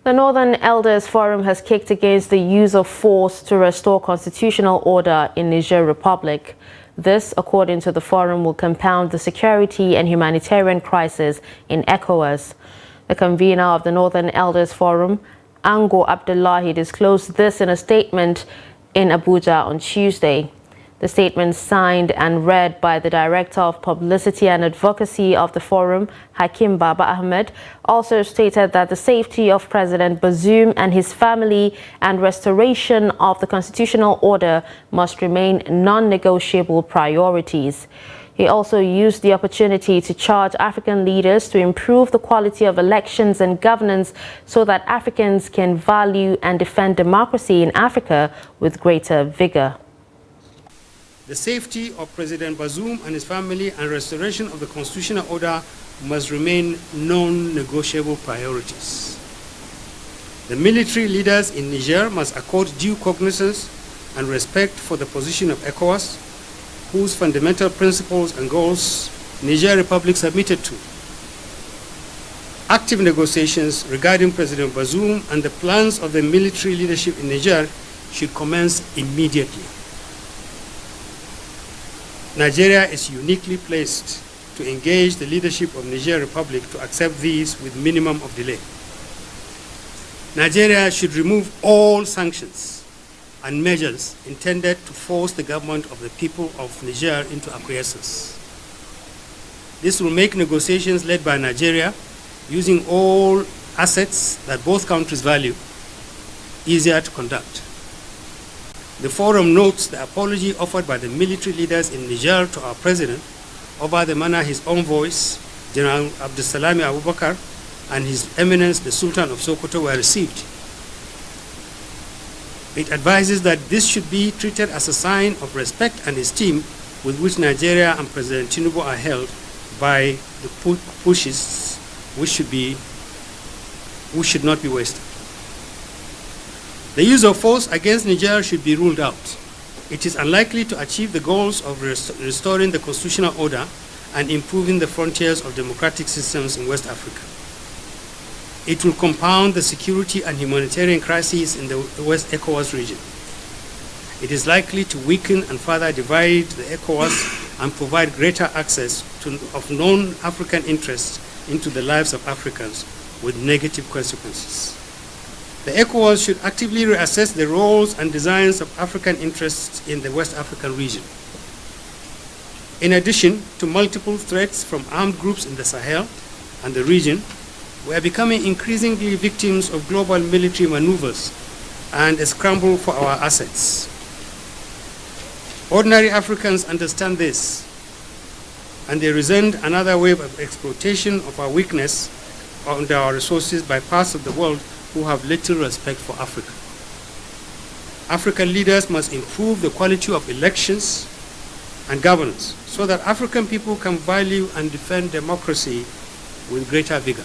The Northern Elders Forum has kicked against the use of force to restore constitutional order in Niger Republic. This, according to the forum, will compound the security and humanitarian crisis in Ecowas. The convener of the Northern Elders Forum, Ango Abdullahi, disclosed this in a statement in Abuja on Tuesday. The statement, signed and read by the Director of Publicity and Advocacy of the Forum, Hakeem Baba-Ahmed, also stated that the safety of President Bazoum and his family and restoration of the constitutional order must remain non-negotiable priorities. He also used the opportunity to charge African leaders to improve the quality of elections and governance so that Africans can value and defend democracy in Africa with greater vigor. The safety of President Bazoum and his family and restoration of the constitutional order must remain non-negotiable priorities. The military leaders in Niger must accord due cognizance and respect for the position of Ecowas, whose fundamental principles and goals Niger Republic submitted to. Active negotiations regarding President Bazoum and the plans of the military leadership in Niger should commence immediately. Nigeria is uniquely placed to engage the leadership of Niger Republic to accept these with minimum of delay. Nigeria should remove all sanctions and measures intended to force the government of the people of Niger into acquiescence. This will make negotiations led by Nigeria, using all assets that both countries value, easier to conduct. The forum notes the apology offered by the military leaders in Niger to our president over the manner his envoys, General Abdullahi Abubakar, and His Eminence the Sultan of Sokoto were received. It advises that this should be treated as a sign of respect and esteem with which Nigeria and President Tinubu are held by the pushes which should not be wasted. The use of force against Niger should be ruled out. It is unlikely to achieve the goals of restoring the constitutional order and improving the frontiers of democratic systems in West Africa. It will compound the security and humanitarian crises in the West Ecowas region. It is likely to weaken and further divide the Ecowas and provide greater access of non-African interests into the lives of Africans with negative consequences. The Ecowas should actively reassess the roles and designs of African interests in the West African region. In addition to multiple threats from armed groups in the Sahel and the region, we are becoming increasingly victims of global military maneuvers and a scramble for our assets. Ordinary Africans understand this, and they resent another wave of exploitation of our weakness and our resources by parts of the world who have little respect for Africa. African leaders must improve the quality of elections and governance so that African people can value and defend democracy with greater vigor.